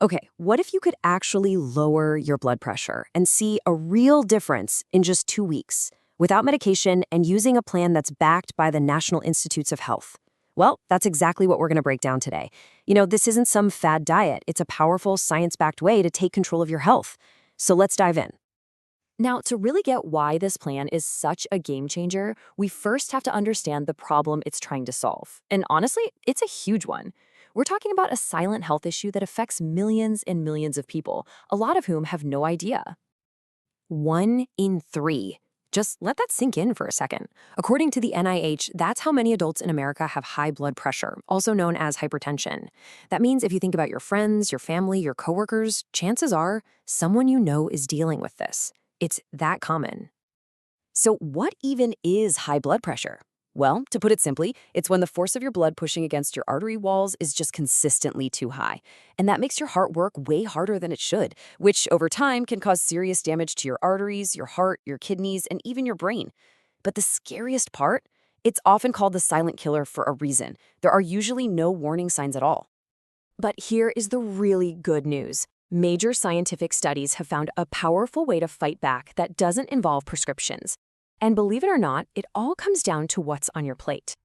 Okay, what if you could actually lower your blood pressure and see a real difference in just 2 weeks without medication and using a plan that's backed by the National Institutes of Health? Well, that's exactly what we're going to break down today. This isn't some fad diet, it's a powerful science backed way to take control of your health. So let's dive in. Now, to really get why this plan is such a game changer, we first have to understand the problem it's trying to solve. And honestly, it's a huge one. We're talking about a silent health issue that affects millions and millions of people, a lot of whom have no idea. 1 in 3. Just let that sink in for a second. According to the NIH, that's how many adults in America have high blood pressure, also known as hypertension. That means if you think about your friends, your family, your coworkers, chances are someone you know is dealing with this. It's that common. So what even is high blood pressure? Well, to put it simply, it's when the force of your blood pushing against your artery walls is just consistently too high. And that makes your heart work way harder than it should, which over time can cause serious damage to your arteries, your heart, your kidneys, and even your brain. But the scariest part? It's often called the silent killer for a reason. There are usually no warning signs at all. But here is the really good news. Major scientific studies have found a powerful way to fight back that doesn't involve prescriptions. And believe it or not, it all comes down to what's on your plate.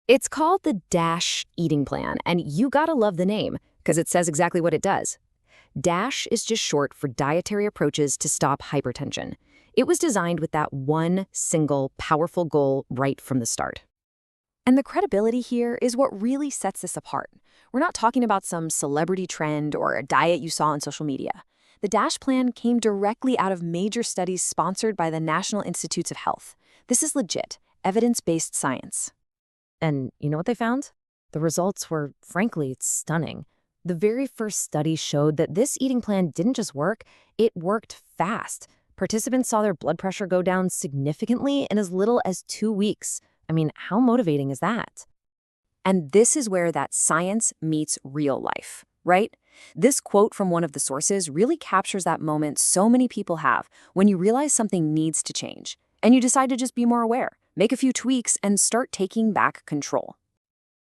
It's called the DASH eating plan, and you gotta love the name, because it says exactly what it does. DASH is just short for Dietary Approaches to Stop Hypertension. It was designed with that one single, powerful goal right from the start. And the credibility here is what really sets this apart. We're not talking about some celebrity trend or a diet you saw on social media. The DASH plan came directly out of major studies sponsored by the National Institutes of Health. This is legit, evidence-based science. And you know what they found? The results were, frankly, stunning. The very first study showed that this eating plan didn't just work, it worked fast. Participants saw their blood pressure go down significantly in as little as 2 weeks. I mean, how motivating is that? And this is where that science meets real life, right? This quote from one of the sources really captures that moment so many people have when you realize something needs to change, and you decide to just be more aware, make a few tweaks, and start taking back control.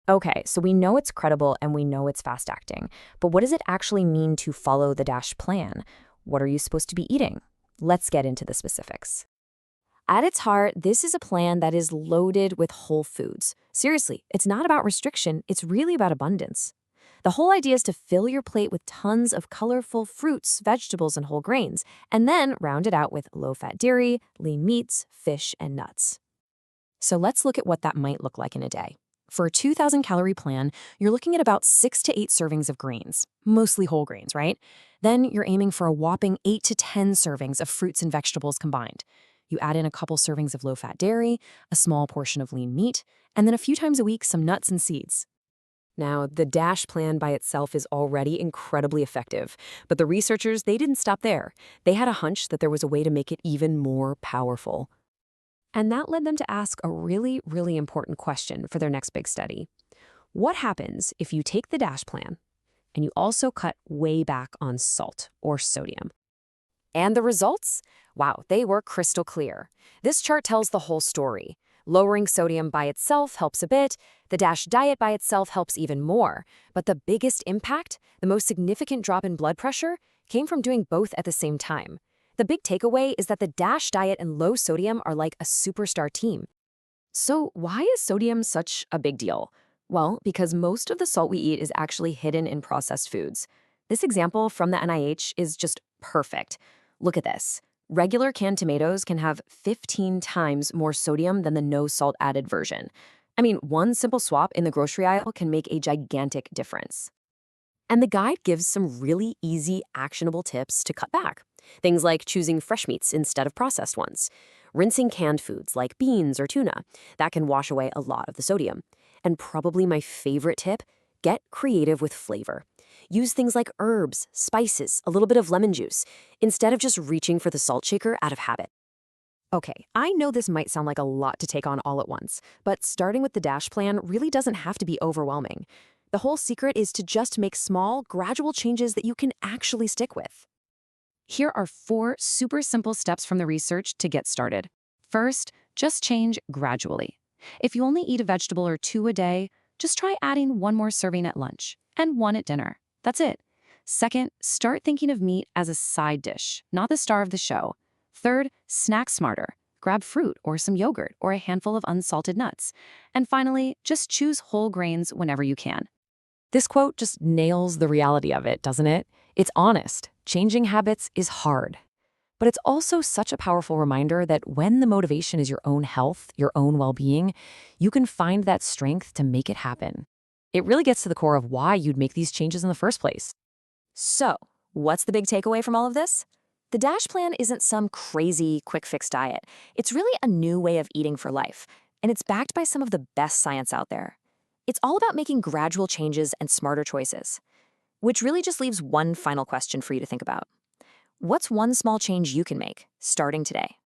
Okay, so we know it's credible and we know it's fast-acting, but what does it actually mean to follow the DASH plan? What are you supposed to be eating? Let's get into the specifics. At its heart, this is a plan that is loaded with whole foods. Seriously, it's not about restriction, it's really about abundance. The whole idea is to fill your plate with tons of colorful fruits, vegetables, and whole grains, and then round it out with low-fat dairy, lean meats, fish, and nuts. So let's look at what that might look like in a day. For a 2,000-calorie plan, you're looking at about 6 to 8 servings of greens, mostly whole grains, right? Then you're aiming for a whopping 8 to 10 servings of fruits and vegetables combined. You add in a couple servings of low-fat dairy, a small portion of lean meat, and then a few times a week some nuts and seeds. Now, the DASH plan by itself is already incredibly effective, but the researchers, they didn't stop there. They had a hunch that there was a way to make it even more powerful. And that led them to ask a really, really important question for their next big study. What happens if you take the DASH plan and you also cut way back on salt or sodium? And the results? Wow, they were crystal clear. This chart tells the whole story. Lowering sodium by itself helps a bit. The DASH diet by itself helps even more. But the biggest impact, the most significant drop in blood pressure, came from doing both at the same time. The big takeaway is that the DASH diet and low sodium are like a superstar team. So why is sodium such a big deal? Well, because most of the salt we eat is actually hidden in processed foods. This example from the NIH is just perfect. Look at this. Regular canned tomatoes can have 15 times more sodium than the no salt added version. I mean, one simple swap in the grocery aisle can make a gigantic difference. And the guide gives some really easy, actionable tips to cut back. Things like choosing fresh meats instead of processed ones. Rinsing canned foods like beans or tuna. That can wash away a lot of the sodium. And probably my favorite tip, get creative with flavor. Use things like herbs, spices, a little bit of lemon juice, instead of just reaching for the salt shaker out of habit. Okay, I know this might sound like a lot to take on all at once, but starting with the DASH plan really doesn't have to be overwhelming. The whole secret is to just make small, gradual changes that you can actually stick with. Here are 4 super simple steps from the research to get started. First, just change gradually. If you only eat a vegetable or 2 a day, just try adding 1 more serving at lunch and 1 at dinner. That's it. Second, start thinking of meat as a side dish, not the star of the show. Third, snack smarter. Grab fruit or some yogurt or a handful of unsalted nuts. And finally, just choose whole grains whenever you can. This quote just nails the reality of it, doesn't it? It's honest. Changing habits is hard. But it's also such a powerful reminder that when the motivation is your own health, your own well-being, you can find that strength to make it happen. It really gets to the core of why you'd make these changes in the first place. So, what's the big takeaway from all of this? The DASH plan isn't some crazy quick fix diet. It's really a new way of eating for life, and it's backed by some of the best science out there. It's all about making gradual changes and smarter choices, which really just leaves one final question for you to think about. What's one small change you can make starting today?